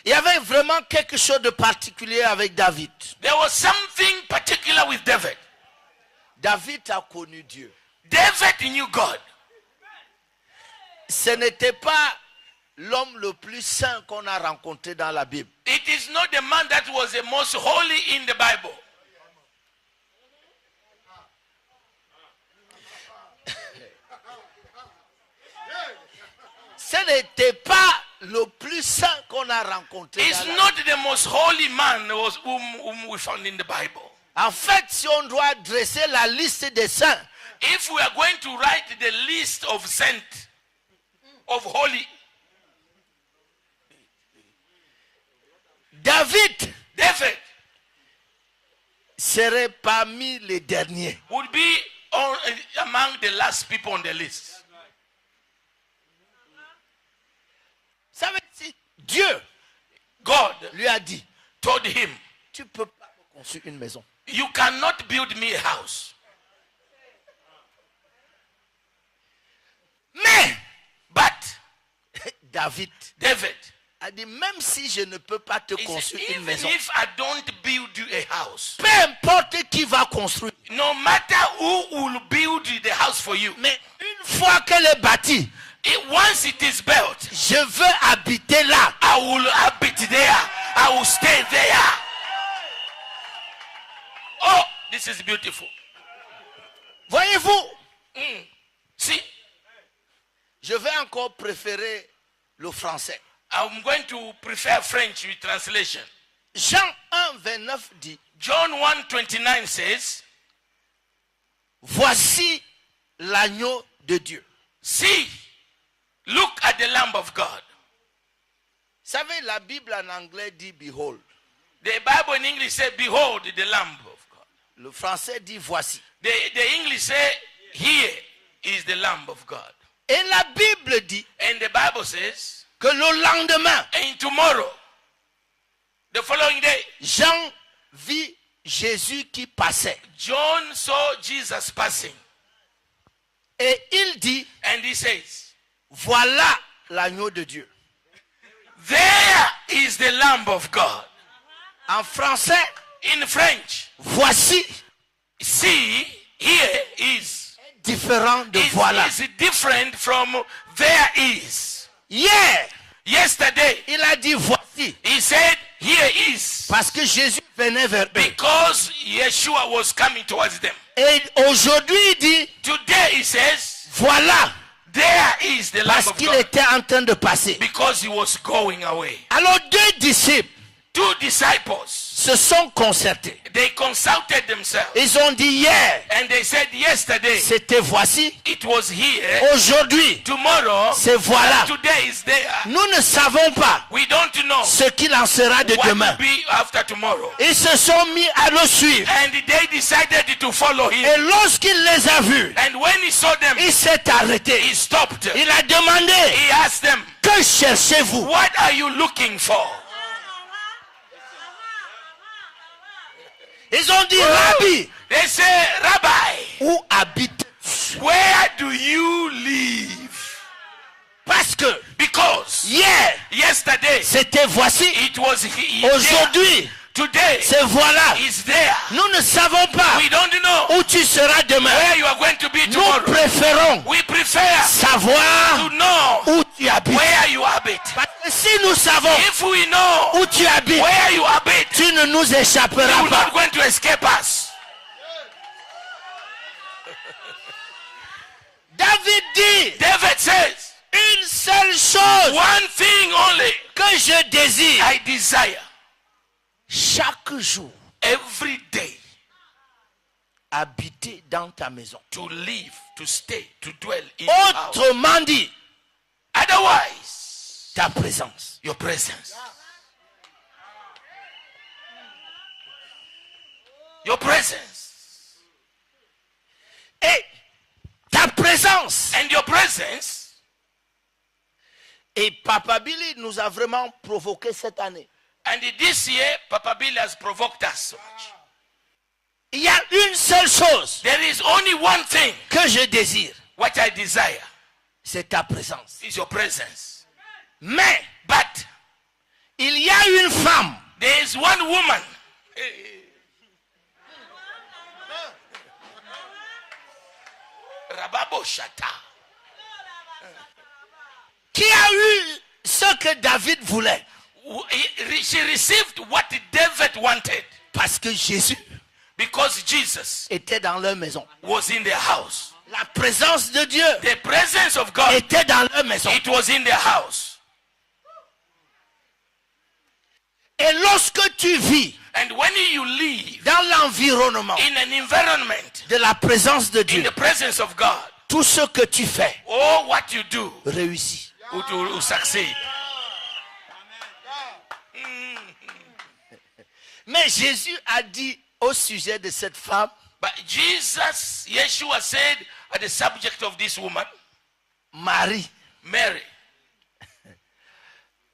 Il y avait vraiment quelque chose de particulier avec David. There was something particular with David. David a connu Dieu. David knew God. Ce n'était pas l'homme le plus saint qu'on a rencontré dans la Bible. It is not the man that was the most holy in the Bible. Ce n'était pas le plus saint qu'on a rencontré. It's not the most holy man whom we found in the Bible. En fait, si on doit dresser la liste des saints, If we are going to write the list of saints, of holy, David serait parmi les derniers. would be among the last people on the list. Ça veut dire Dieu God lui a dit, told him, tu ne peux pas construire une maison. you cannot build me a house. Mais But David a dit, même si je ne peux pas te he said, construire une even maison, if I don't build you a house, peu importe qui va construire, no matter who will build the house for you, mais une fois qu'elle est bâtie, once it is built, je veux habiter là. I will habit there. I will stay there. Oh, this is beautiful. Voyez-vous, See, je vais encore préférer le français. I'm going to prefer French with translation. Jean 1, 29 dit, John 1:29 says, voici l'agneau de Dieu. see, look at the Lamb of God. Vous savez, la Bible en anglais dit behold. The Bible in English says, behold the Lamb of God. Le français dit voici. The English say, here is the Lamb of God. Et la Bible dit And the Bible says, que le lendemain, and tomorrow, the following day, Jean vit Jésus qui passait. John saw Jesus passing. Et il dit, And he says, voilà l'agneau de Dieu. there is the Lamb of God. En français, In French, voici see, here is. différent de voilà. Is different from there is. Hier, Yesterday, il a dit voici. he said, here is. Parce que Jésus venait vers eux. Because Yeshua was coming towards them. Et aujourd'hui, il dit, Today, he says, voilà. there is the Lamb Parce of qu'il God. était en train de passer. Because he was going away. Alors deux disciples Two disciples, se sont concertés. they consulted themselves. Ils ont dit hier, And they said, yesterday, c'était voici. it was here. Aujourd'hui, Tomorrow, c'est voilà. today is there. Nous ne savons pas We don't know ce qu'il en sera de what demain. will be after tomorrow. Ils se sont mis à le suivre. And they decided to follow him. Et lorsqu'il les a vus, And when he saw them, il s'est arrêté. he stopped. Il a demandé, He asked them, que cherchez-vous? what are you looking for? Ils ont dit, Rabbi, They say, Rabbi, où habites-tu? where do you live? Parce que Because hier, yesterday, c'était voici. it was here. Aujourd'hui, Today, c'est voilà. is there. Nous ne savons pas We don't know où tu seras demain. where you are going to be Nous tomorrow. préférons We prefer savoir to know où tu habites. where you habit. Parce que si nous savons If we know où tu habites, where you habit, tu ne nous you échapperas are pas. not going to escape us. David dit, David says, une seule chose one thing only que je désire I desire chaque jour, every day, habiter dans ta maison. to live, to stay, to dwell in your house. Autrement dit, Otherwise, ta présence. your presence. Your presence. Et ta présence. And your presence. Et Papa Billy nous a vraiment provoqué cette année. And this year, Papa Bill has provoked us so much. Il y a une seule chose There is only one thing que je désire, what I desire c'est ta présence. is your presence. Mais But il y a femme. There is one woman. Rababo Shata. Qui a eu ce que David voulait. She received what David wanted. Parce que Jésus Because Jesus était dans leur maison. was in their house. La présence de Dieu The presence of God, était dans leur maison. it was in their house. Et lorsque tu vis And when you live dans l'environnement in an environment, de la présence de in Dieu, the presence of God, tout ce que tu fais all what you do réussit. will succeed. Mais Jésus a dit au sujet de cette femme, But Jesus, Yeshua said at the subject of this woman, Marie. Mary,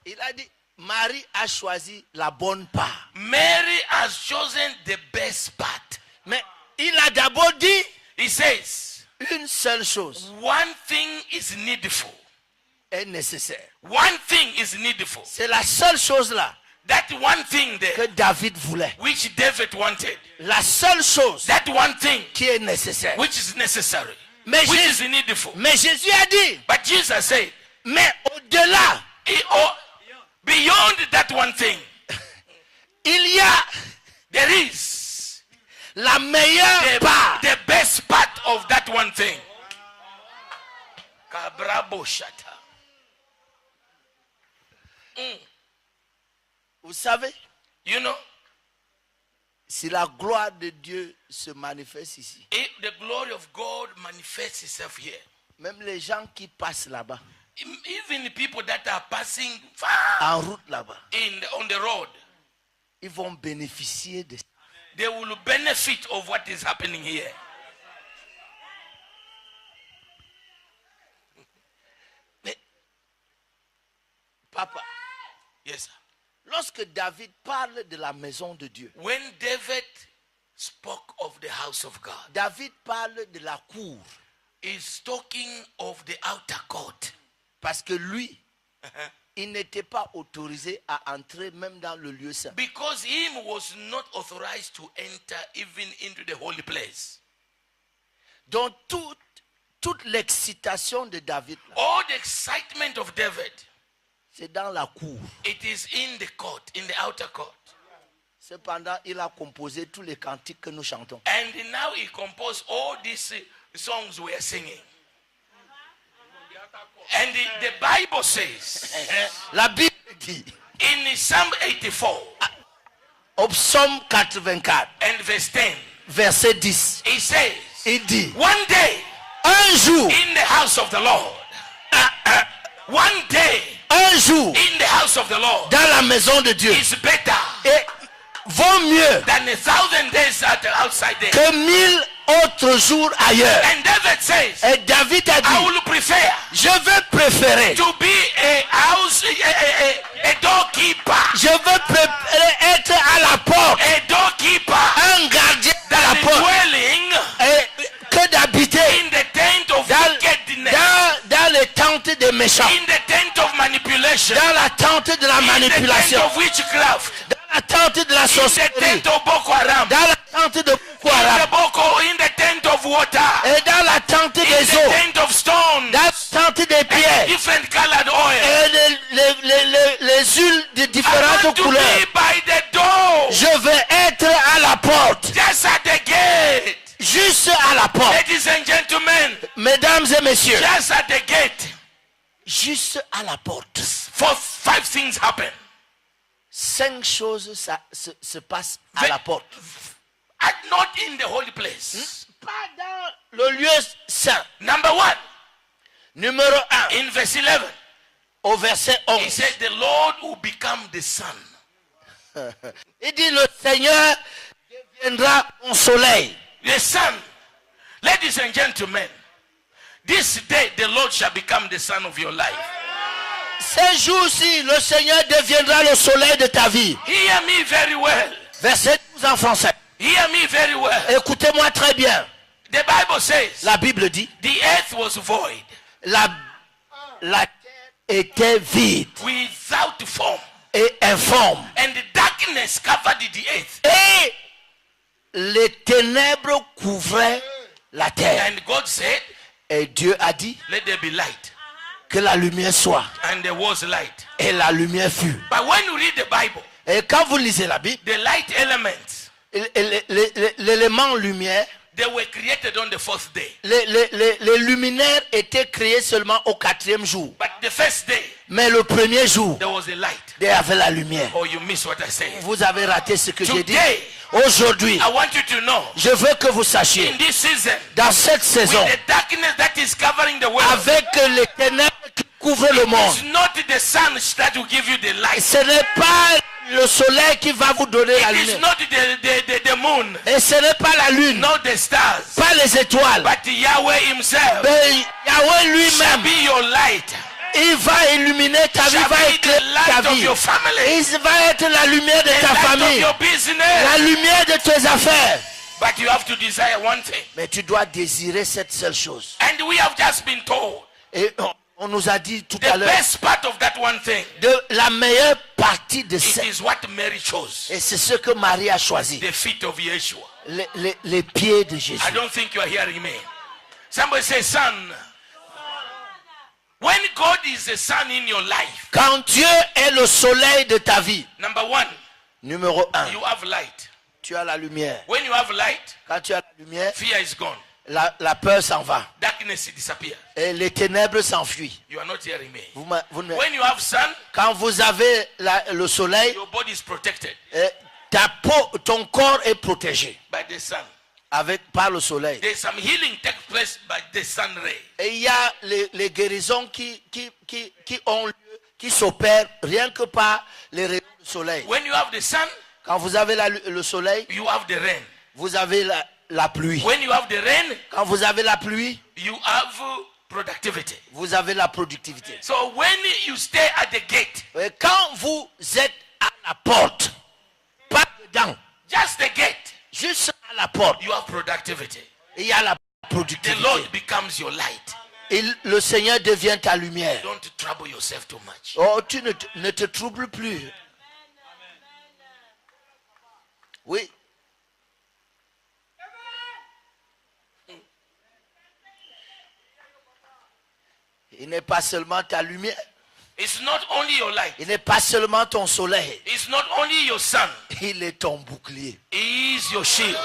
Il a dit, Marie a choisi la bonne part. Mary has chosen the best part. Mais il a d'abord dit He says, une seule chose one thing is needful. est nécessaire. One thing is needful. C'est la seule chose là That one thing there, que David voulait. which David wanted. La seule chose That one thing, qui est nécessaire. which is necessary. Mais Which Jésus, is needful. mais Jésus a dit, But Jesus said, mais au-delà, beyond that one thing, il y a there is la meilleure part. the best part of that one thing. Kabrabo Shata. Vous savez, You know, si la gloire de Dieu se manifeste ici, if the glory of God manifests itself here, même les gens qui passent là-bas, even the people that are passing far en route là-bas, on the road, ils vont bénéficier de ça. they will benefit of what is happening here. Mais, papa, Yes, sir. lorsque David parle de la maison de Dieu, When David spoke of the house of God, David parle de la cour. he's talking of the outer court. Parce que lui, il n'était pas autorisé à entrer même dans le lieu saint. Because him was not authorized to enter even into the holy place. Donc toute l'excitation de David, là, All the excitement of David, c'est dans la cour. it is in the court, in the outer court. Cependant, il a composé tous les cantiques que nous chantons. And now he composed all these songs we are singing. And the Bible says La Bible dit, in Psalm 84 au psaume 84, and verse 10, verset 10, it says, il dit, one day un jour, in the house of the Lord, one day un jour, in the house of the Lord dans la maison de Dieu, is better et vaut mieux than 1,000 days outside there. que 1000 autres jours ailleurs. And David says, Et David a I dit, will prefer je vais préférer, to be a house, a doorkeeper, je veux préférer être à la porte, a doorkeeper, un gardien à la than porte, dwelling et que d'habiter in the tent of wickedness, dans les tentes des méchants, in the tent of manipulation, dans la tente de la in the manipulation, tent of witchcraft, dans la tente de la in the sorcellerie, tent of Boko Haram, dans la tente de Boko Haram, in the tent of water, et dans la tente in des the eaux, tent of stone, dans la tente des pierres, different colored oil. et les huiles de I différentes want to couleurs. be by the door, Je veux être à la porte, just at the gate. juste à la porte. Ladies and gentlemen, Mesdames et messieurs, just at the gate. juste à la porte. 5 things happen. 5 choses se passent à la porte. Not in the holy place. Pas dans le lieu saint. Number 1, Numéro 1, in verse 11, au verset he 11. said, the Lord will become the sun. Il dit, le Seigneur deviendra mon soleil. The sun. Ladies and gentlemen, this day the Lord shall become the sun of your life. Ces jours-ci, le Seigneur deviendra le soleil de ta vie. Hear me very well. Verset 12 en français. Hear me very well. Écoutez-moi très bien. The Bible says, La Bible dit, the earth was void, la terre était vide without form, et informe. and darkness covered the earth. Et les ténèbres couvraient la terre. And God said, Et Dieu a dit let there be light. que la lumière soit. And there was light. Et la lumière fut. But when you read the Bible, Et quand vous lisez la Bible, the light elements, l'élément lumière, they were created on the fourth day. les luminaires étaient créés seulement au 4e jour. But the first day, Mais le premier jour, there was a light. il y avait la lumière. Oh, you miss what I said. Vous avez raté ce que j'ai dit. Today, Aujourd'hui, I want you to know, je veux que vous sachiez, in this season, dans cette saison, with the darkness that is covering the world, avec les ténèbres qui couvrent le monde, it's not the sun that will give you the light. ce n'est pas le soleil qui va vous donner la It is lumière. not the moon, Et ce n'est pas la lune, not the stars, pas les étoiles. but Yahweh himself Mais Yahweh shall lui-même, be your light. il va illuminer ta vie, Shall va be the éclairer ta light of vie. your family, Il va être la lumière de the ta light of famille, your business. la lumière de tes affaires. But you have to desire one thing. Mais tu dois désirer cette seule chose. And we have just been told Et on nous a dit tout the à l'heure, best part of that one thing, de la meilleure partie de it ça. is what Mary chose. Et c'est ce que Marie a choisi. The feet of Yeshua. Les pieds de Jésus. I don't think you are hearing me. Somebody say, son. When God is the sun in your life, Quand Dieu est le soleil de ta vie, number one, numéro 1, you have light. tu as la lumière. When you have light, Quand tu as la lumière, fear is gone. la peur s'en va. Darkness disappears. Et les ténèbres s'enfuient. You are not hearing me. When you have sun, quand vous avez le soleil, your body is protected ta peau, ton corps est protégé by the sun. par le soleil. There's some healing takes place by the sun ray. Et il y a les guérisons qui ont lieu, qui s'opèrent rien que par les rayons du soleil. When you have the sun, quand vous avez le soleil, you have the rain. Vous avez la pluie. When you have the rain, quand vous avez la pluie, you have productivity. Vous avez la productivité. So when you stay at the gate, et quand vous êtes à la porte, pas dedans, just the gate, juste à la porte, you have productivity. Il y a la The productivité. Lord becomes your light. Et le Seigneur devient ta lumière. Don't trouble yourself too much. Oh, tu ne te troubles plus. Oui. Il n'est pas seulement ta lumière. It's not only your light. Il n'est pas seulement ton soleil. It's not only your sun. Il est ton bouclier. He is your shield.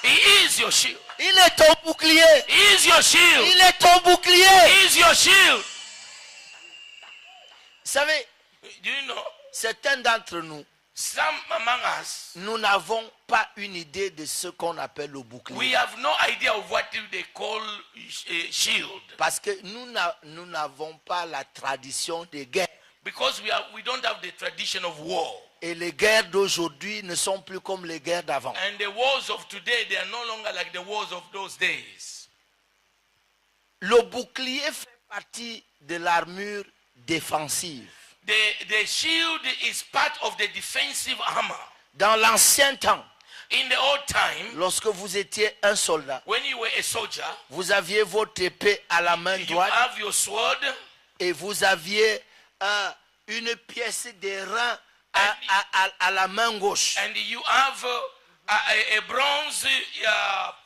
He is your shield. Il est ton bouclier. He is your shield. Il est ton bouclier. He is your shield. Vous savez, Do you know? certains d'entre nous, Some among us, nous n'avons pas une idée de ce qu'on appelle le bouclier. we have no idea of what they call a shield. Parce que nous n'avons pas la tradition des guerres. Because we don't have the tradition of war. Et les guerres d'aujourd'hui ne sont plus comme les guerres d'avant. And the wars of today, they are no longer like the wars of those days. Le bouclier fait partie de l'armure défensive. The shield is part of the defensive armor. Dans l'ancien temps, In the old time, lorsque vous étiez un soldat, when you were a soldier, vous aviez votre épée à la main you droite have your sword et vous aviez une pièce de rein à la main gauche. and you have a bronze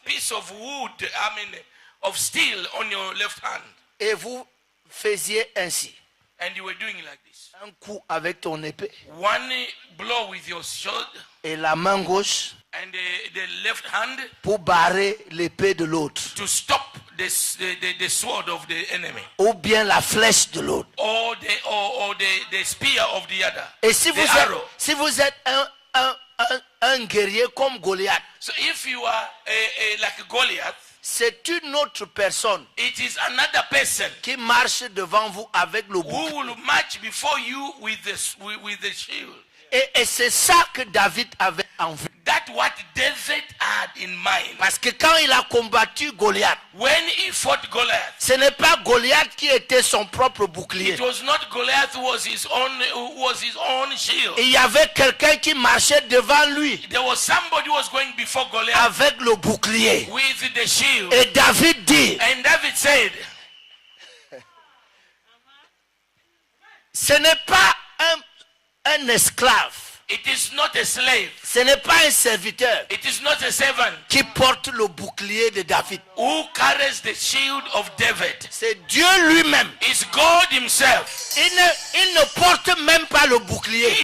piece of wood, of steel on your left hand. Et vous faisiez ainsi. And you were doing like this. Un coup avec ton épée One blow with your sword et la main gauche and the left hand pour barrer l'épée de l'autre. to stop the sword of the enemy. Ou bien la flèche de l'autre. Or the spear of the other. Et si the arrow. si vous êtes un guerrier comme Goliath, So if you are like Goliath, c'est une autre personne it is another person qui marche devant vous avec le who bouclier. will march before you with the shield. Et c'est ça que David avait en vue. That's what David had in mind. Parce que quand il a combattu Goliath, When he fought Goliath, ce n'est pas Goliath qui était son propre bouclier. it was not Goliath who was his own shield. Il y avait quelqu'un qui marchait devant lui There was somebody who was going before Goliath avec le bouclier. with the shield. Et David dit, And David said, ce n'est pas un un esclave. It is not a slave. Ce n'est pas un serviteur It is not a servant qui porte le bouclier de David. who carries the shield of David. C'est Dieu lui-même. It's God himself. Il ne porte même pas le bouclier. He